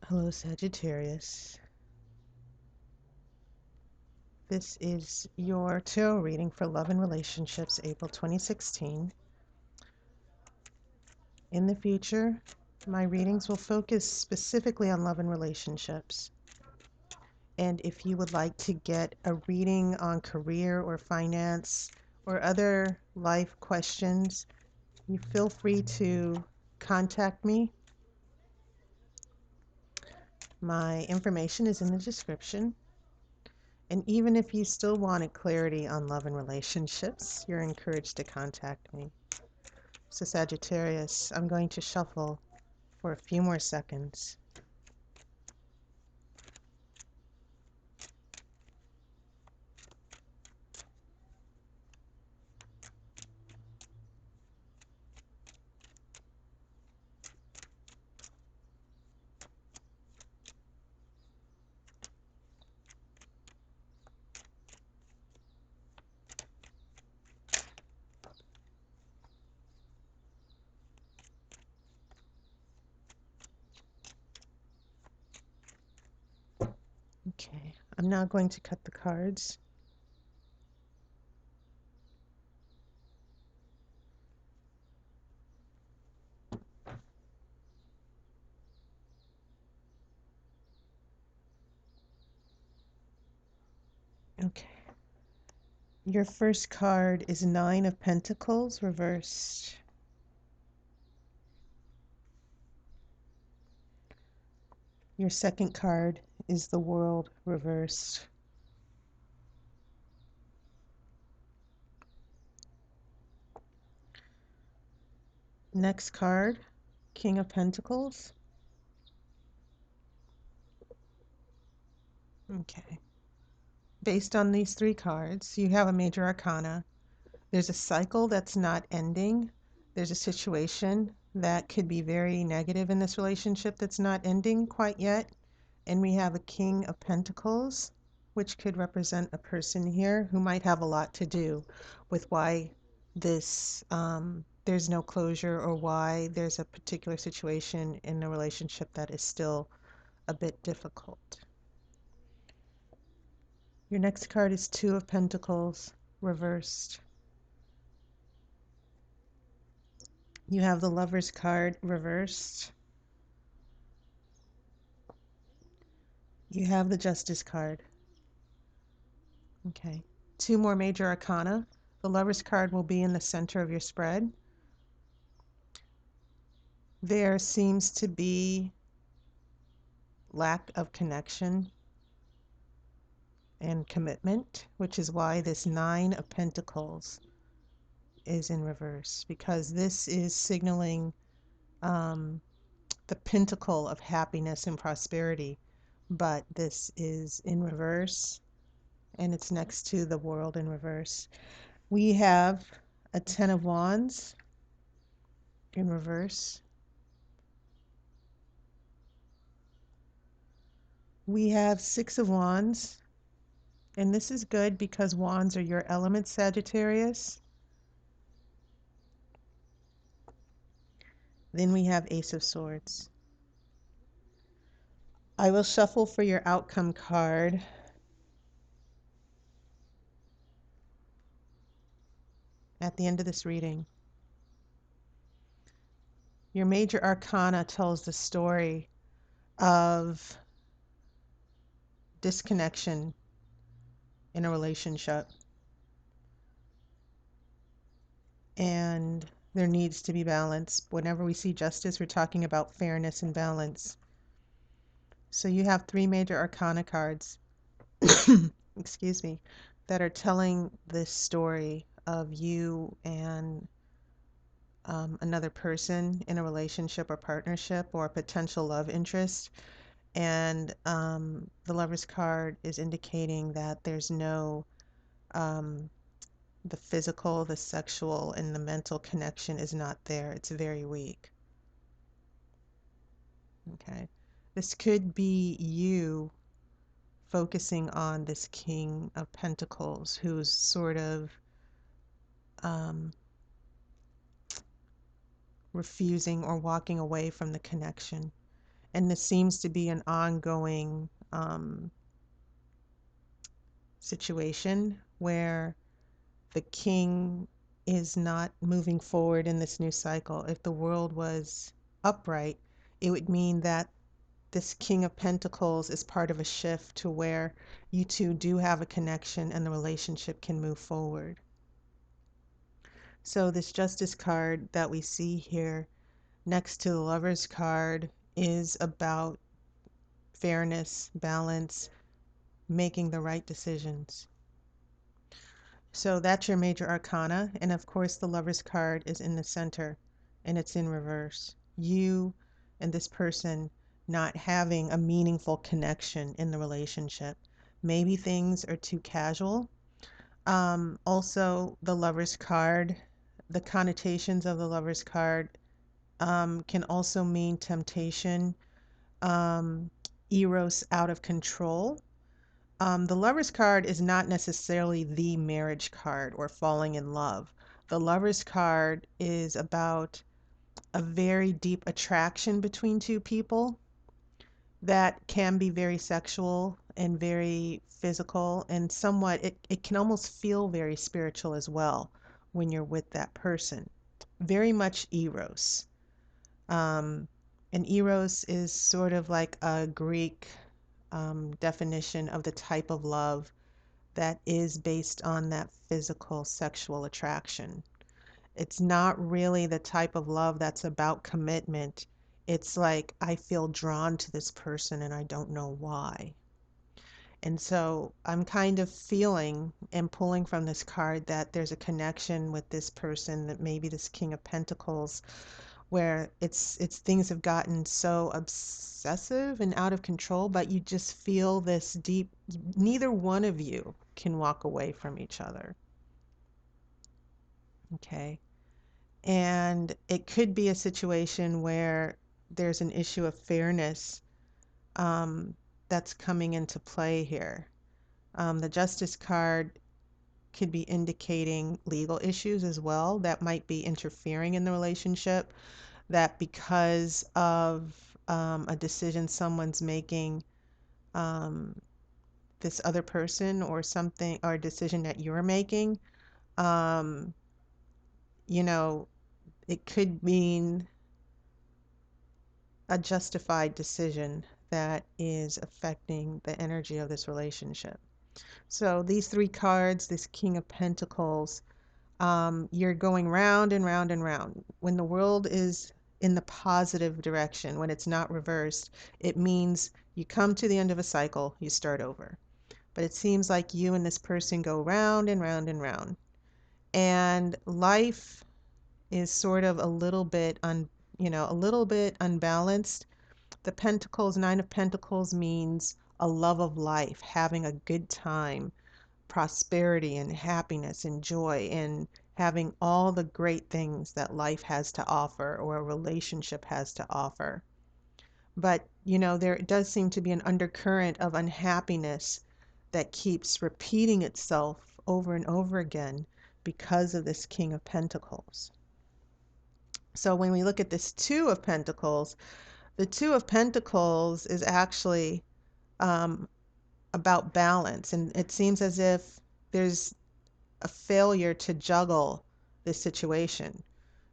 Hello, Sagittarius. This is your tarot reading for love and relationships, April 2016. In the future, my readings will focus specifically on love and relationships. And if you would like to get a reading on career or finance or other life questions, you feel free to contact me. My information is in the description. And even if you still wanted clarity on love and relationships, you're encouraged to contact me. So Sagittarius, I'm going to shuffle for a few more seconds. Okay, I'm now going to cut the cards. Okay. Your first card is Nine of Pentacles reversed. Your second card is the World reversed. Next card, King of Pentacles. Okay. Based on these three cards, you have a major arcana. There's a cycle that's not ending. There's a situation that could be very negative in this relationship that's not ending quite yet. And we have a King of Pentacles, which could represent a person here who might have a lot to do with why this there's no closure, or why there's a particular situation in a relationship that is still a bit difficult. Your next card is Two of Pentacles reversed. You have the Lover's card reversed. You have the Justice card. Okay. Two more major arcana. The Lover's card will be in the center of your spread. There seems to be lack of connection and commitment, which is why this Nine of Pentacles is in reverse, because this is signaling the pinnacle of happiness and prosperity, but this is in reverse, and it's next to the World in reverse. We have a Ten of Wands in reverse. We have Six of Wands, and this is good because wands are your element, Sagittarius. Then we have Ace of Swords. I will shuffle for your outcome card. At the end of this reading. Your major arcana tells the story of disconnection in a relationship. And there needs to be balance. Whenever we see justice, we're talking about fairness and balance. So you have three major arcana cards, excuse me, that are telling this story of you and another person in a relationship or partnership or a potential love interest. And the Lover's card is indicating that there's no, the physical, the sexual, and the mental connection is not there. It's very weak. Okay. This could be you focusing on this King of Pentacles who's sort of refusing or walking away from the connection. And this seems to be an ongoing situation where the king is not moving forward in this new cycle. If the world was upright, it would mean that this King of Pentacles is part of a shift to where you two do have a connection and the relationship can move forward. So this Justice card that we see here next to the Lover's card is about fairness, balance, making the right decisions. So that's your major arcana. And of course, the Lover's card is in the center and it's in reverse. You and this person not having a meaningful connection in the relationship. Maybe things are too casual. Also, the Lover's card, the connotations of the Lover's card can also mean temptation, eros out of control. The Lover's card is not necessarily the marriage card or falling in love. The Lover's card is about a very deep attraction between two people that can be very sexual and very physical and somewhat, it can almost feel very spiritual as well when you're with that person. Very much eros. Um, and eros is sort of like a Greek definition of the type of love that is based on that physical sexual attraction. It's not really the type of love that's about commitment. It's like I feel drawn to this person and I don't know why. And so I'm kind of feeling and pulling from this card that there's a connection with this person, that maybe this King of Pentacles, where it's things have gotten so obsessive and out of control, but you just feel this deep, neither one of you can walk away from each other. Okay. And it could be a situation where there's an issue of fairness um, that's coming into play here. The Justice card could be indicating legal issues as well that might be interfering in the relationship, that because of a decision someone's making, um, this other person or something, or a decision that you're making, um, you know, it could mean a justified decision that is affecting the energy of this relationship. So these three cards, this King of Pentacles, you're going round and round and round. When the world is in the positive direction, when it's not reversed, it means you come to the end of a cycle, you start over. But it seems like you and this person go round and round and round. And life is sort of a little bit a little bit unbalanced. The Pentacles, Nine of Pentacles means a love of life, having a good time, prosperity and happiness and joy, and having all the great things that life has to offer or a relationship has to offer. But, there does seem to be an undercurrent of unhappiness that keeps repeating itself over and over again because of this King of Pentacles. So when we look at this Two of Pentacles, the Two of Pentacles is actually um, about balance. And it seems as if there's a failure to juggle this situation.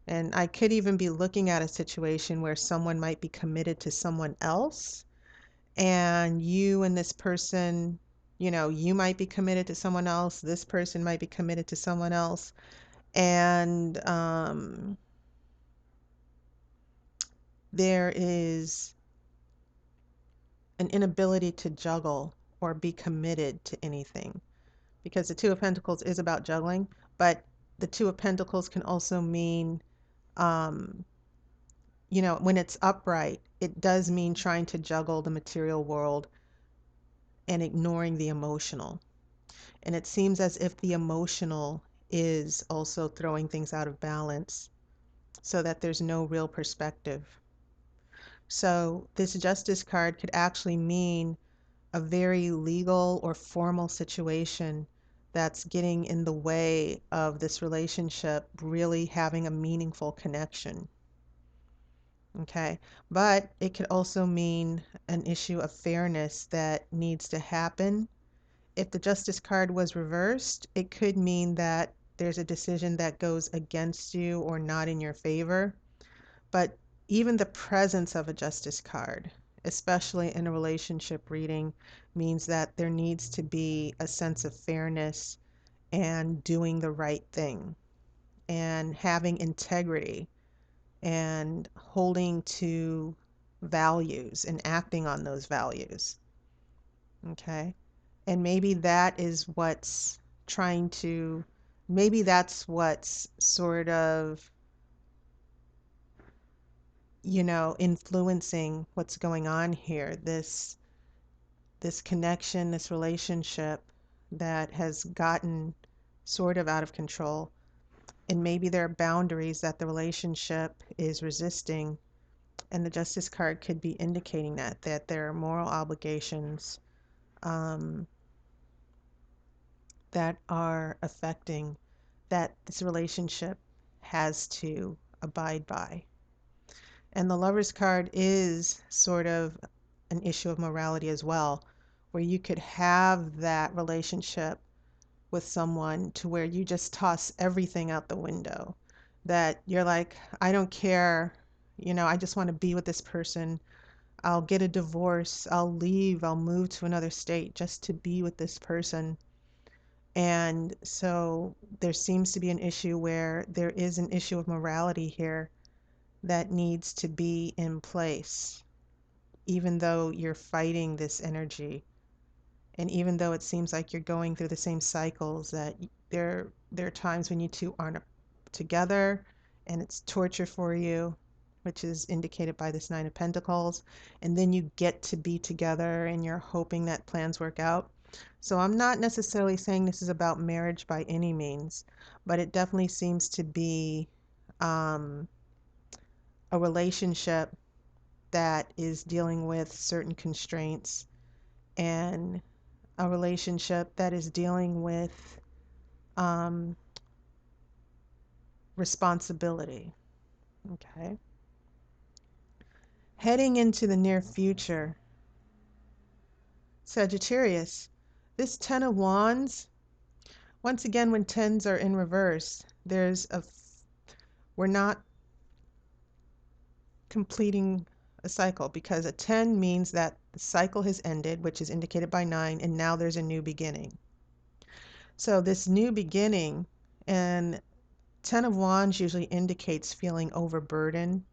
And I could even be looking at a situation where someone might be committed to someone else, and you and this person, you might be committed to someone else, this person might be committed to someone else, and there is an inability to juggle or be committed to anything, because the Two of Pentacles is about juggling, but the Two of Pentacles can also mean, um, when it's upright, it does mean trying to juggle the material world and ignoring the emotional. And it seems as if the emotional is also throwing things out of balance so that there's no real perspective. So this Justice card could actually mean a very legal or formal situation that's getting in the way of this relationship really having a meaningful connection. Okay. But it could also mean an issue of fairness that needs to happen. If the justice card was reversed, it could mean that there's a decision that goes against you or not in your favor. But even the presence of a justice card, especially in a relationship reading, means that there needs to be a sense of fairness and doing the right thing and having integrity and holding to values and acting on those values. Okay. And maybe that is what's trying to, maybe that's what's sort of, influencing what's going on here. This connection, this relationship that has gotten sort of out of control. And maybe there are boundaries that the relationship is resisting. And the Justice card could be indicating that there are moral obligations um, that are affecting that this relationship has to abide by. And the Lover's card is sort of an issue of morality as well, where you could have that relationship with someone to where you just toss everything out the window. That you're like, I don't care, I just want to be with this person. I'll get a divorce, I'll leave, I'll move to another state just to be with this person. And so there seems to be an issue where there is an issue of morality here that needs to be in place, even though you're fighting this energy. And even though it seems like you're going through the same cycles, that there are times when you two aren't together and it's torture for you, which is indicated by this Nine of Pentacles. And then you get to be together and you're hoping that plans work out. So I'm not necessarily saying this is about marriage by any means, but it definitely seems to be um, a relationship that is dealing with certain constraints, and a relationship that is dealing with um, responsibility. Okay. Heading into the near future, Sagittarius, this Ten of Wands, once again, when tens are in reverse, we're not completing a cycle, because a 10 means that the cycle has ended, which is indicated by 9, and now there's a new beginning. So this new beginning, and Ten of Wands usually indicates feeling overburdened,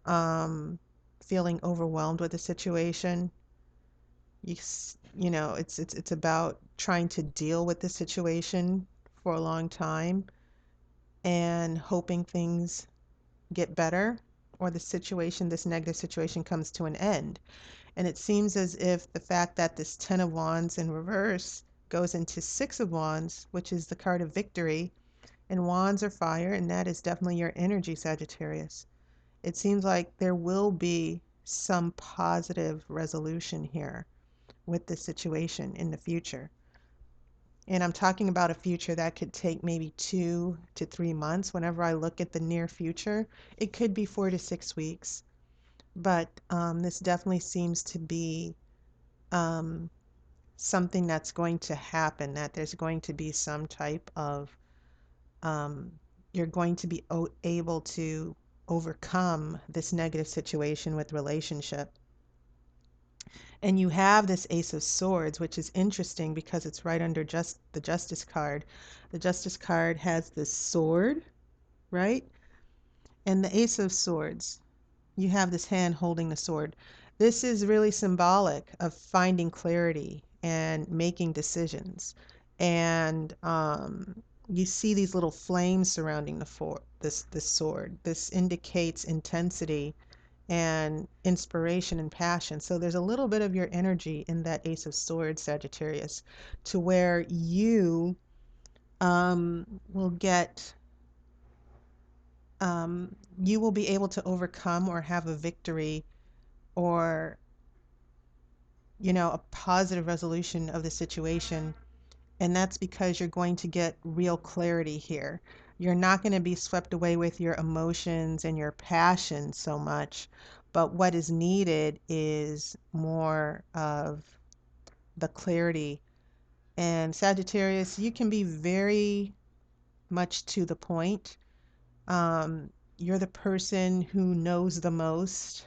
um, feeling overwhelmed with the situation. It's about trying to deal with the situation for a long time and hoping things get better, or this negative situation comes to an end. And it seems as if the fact that this Ten of Wands in reverse goes into Six of Wands, which is the card of victory, and wands are fire, and that is definitely your energy, Sagittarius. It seems like there will be some positive resolution here with this situation in the future. And I'm talking about a future that could take maybe 2 to 3 months. Whenever I look at the near future, it could be 4 to 6 weeks. But this definitely seems to be um, something that's going to happen, that there's going to be some type of, um, you're going to be able to overcome this negative situation with relationship. And you have this Ace of Swords, which is interesting because it's right under just the Justice card. The Justice card has this sword, right? And the Ace of Swords, you have this hand holding the sword. This is really symbolic of finding clarity and making decisions. And you see these little flames surrounding this sword. This indicates intensity and inspiration and passion. So there's a little bit of your energy in that Ace of Swords, Sagittarius, to where will get, you will be able to overcome or have a victory, or, a positive resolution of the situation. And that's because you're going to get real clarity here. You're not going to be swept away with your emotions and your passion so much, but what is needed is more of the clarity. And Sagittarius, you can be very much to the point. You're the person who knows the most.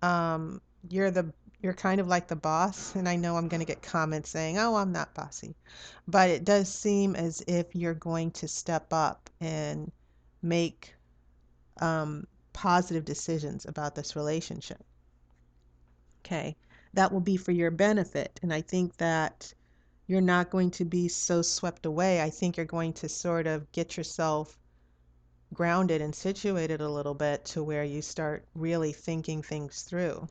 Um, you're the you're kind of like the boss, and I know I'm going to get comments saying, "Oh, I'm not bossy." But it does seem as if you're going to step up and make positive decisions about this relationship. Okay. That will be for your benefit. And I think that you're not going to be so swept away. I think you're going to sort of get yourself grounded and situated a little bit to where you start really thinking things through.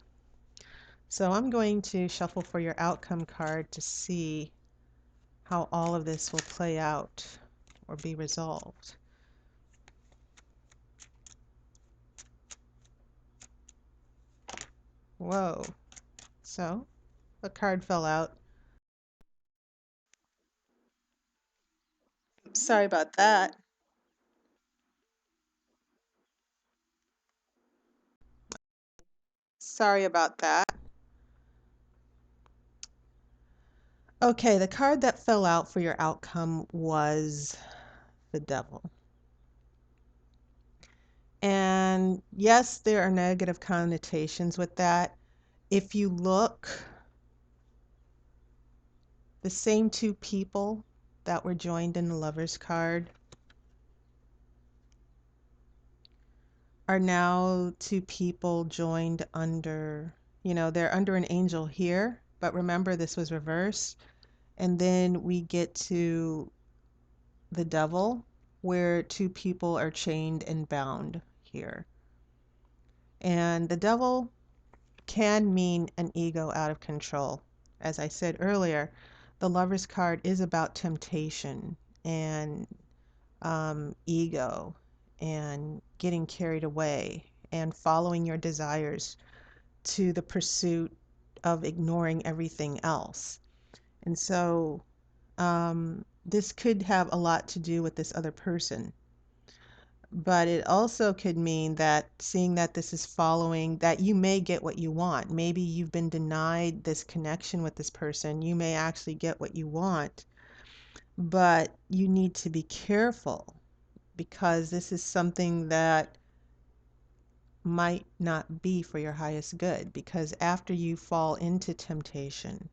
So I'm going to shuffle for your outcome card to see how all of this will play out or be resolved. Whoa. So a card fell out. Sorry about that. Sorry about that. Okay, the card that fell out for your outcome was the devil. And yes, there are negative connotations with that. If you look, the same two people that were joined in the Lover's card are now two people joined under, they're under an angel here, but remember this was reversed. And then we get to the devil, where two people are chained and bound here. And the devil can mean an ego out of control. As I said earlier, the Lover's card is about temptation and ego and getting carried away and following your desires to the pursuit of ignoring everything else. And so this could have a lot to do with this other person. But it also could mean that seeing that this is following, that you may get what you want. Maybe you've been denied this connection with this person. You may actually get what you want, but you need to be careful because this is something that might not be for your highest good. Because after you fall into temptation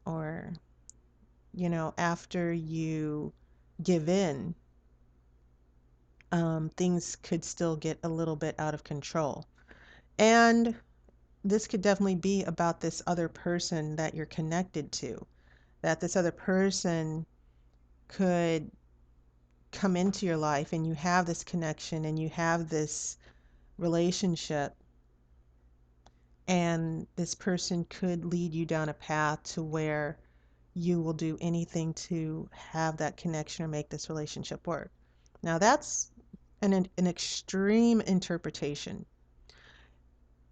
or, after you give in, things could still get a little bit out of control. And this could definitely be about this other person that you're connected to, that this other person could come into your life and you have this connection and you have this relationship, and this person could lead you down a path to where you will do anything to have that connection or make this relationship work. Now, that's an extreme interpretation.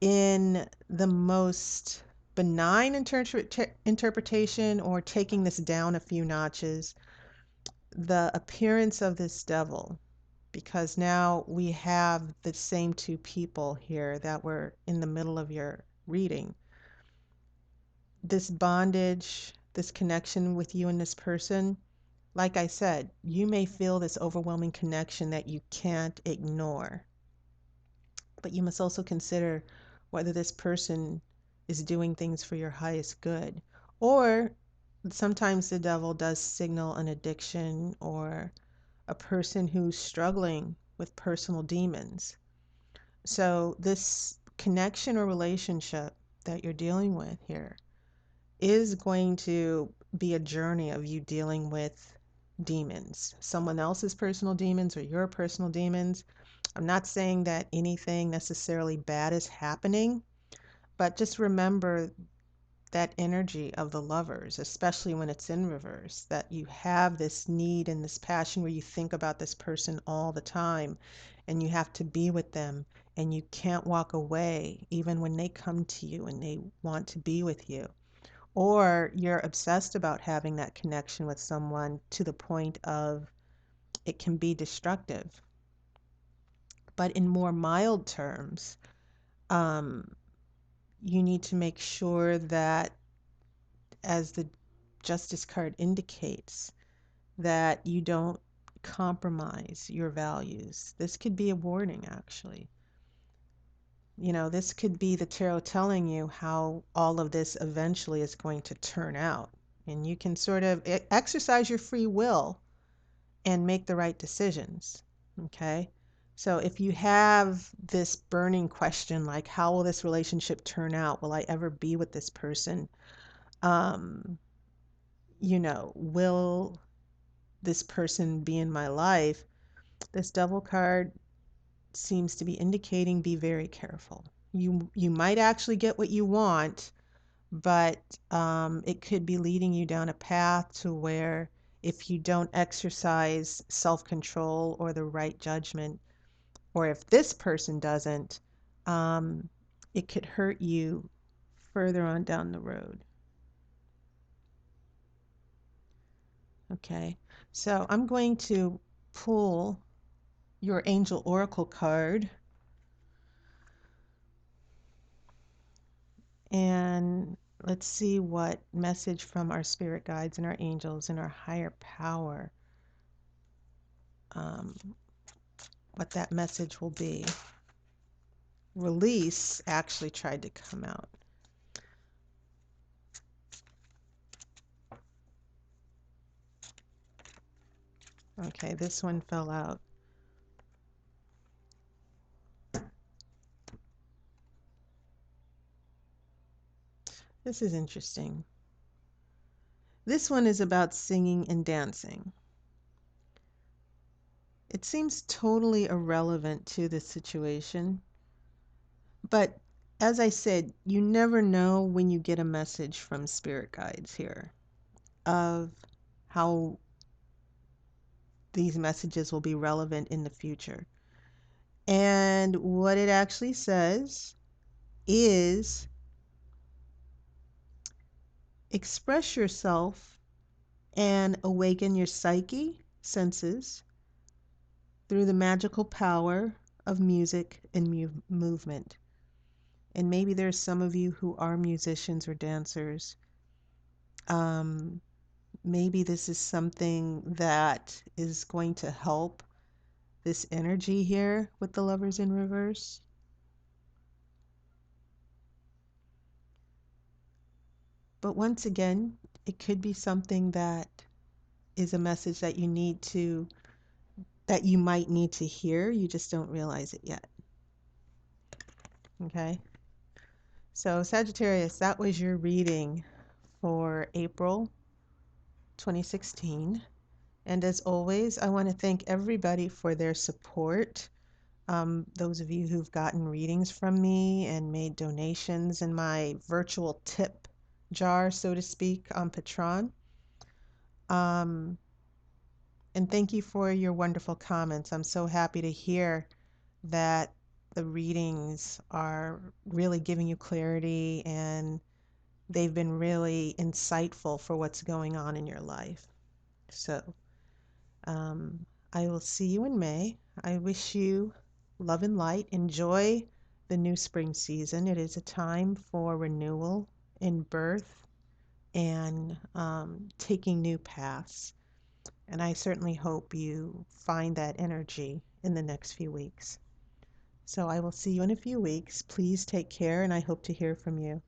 In the most benign interpretation, or taking this down a few notches, the appearance of this devil, because now we have the same two people here that were in the middle of your reading. This bondage, this connection with you and this person, like I said, you may feel this overwhelming connection that you can't ignore. But you must also consider whether this person is doing things for your highest good. Or sometimes the devil does signal an addiction or a person who's struggling with personal demons. So, this connection or relationship that you're dealing with here is going to be a journey of you dealing with demons, someone else's personal demons or your personal demons. I'm not saying that anything necessarily bad is happening, but just remember that energy of the lovers, especially when it's in reverse, that you have this need and this passion where you think about this person all the time and you have to be with them and you can't walk away even when they come to you and they want to be with you. Or you're obsessed about having that connection with someone to the point of it can be destructive. But in more mild terms, um, you need to make sure that, as the Justice card indicates, that you don't compromise your values. This could be a warning, actually. This could be the tarot telling you how all of this eventually is going to turn out. And you can sort of exercise your free will and make the right decisions. Okay? So if you have this burning question like, how will this relationship turn out? Will I ever be with this person? Um, will this person be in my life? This Devil card seems to be indicating be very careful. You might actually get what you want, but it could be leading you down a path to where, if you don't exercise self-control or the right judgment, or if this person doesn't, um, it could hurt you further on down the road. Okay, so I'm going to pull your Angel Oracle card, and let's see what message from our spirit guides and our angels and our higher power, um, what that message will be. Release actually tried to come out. Okay, this one fell out. This is interesting. This one is about singing and dancing. It seems totally irrelevant to the situation, but as I said, you never know when you get a message from spirit guides here of how these messages will be relevant in the future. And what it actually says is, express yourself and awaken your psyche senses through the magical power of music and movement. And maybe there's some of you who are musicians or dancers. Um, Maybe this is something that is going to help this energy here with the Lovers in reverse. But once again, it could be something that is a message that you might need to hear. You just don't realize it yet. Okay. So Sagittarius, that was your reading for April 2016. And as always, I want to thank everybody for their support. Those of you who've gotten readings from me and made donations in my virtual tip jar, so to speak, on Patreon. And thank you for your wonderful comments. I'm so happy to hear that the readings are really giving you clarity, and they've been really insightful for what's going on in your life. So I will see you in May. I wish you love and light. Enjoy the new spring season. It is a time for renewal and birth and taking new paths. And I certainly hope you find that energy in the next few weeks. So I will see you in a few weeks. Please take care, and I hope to hear from you.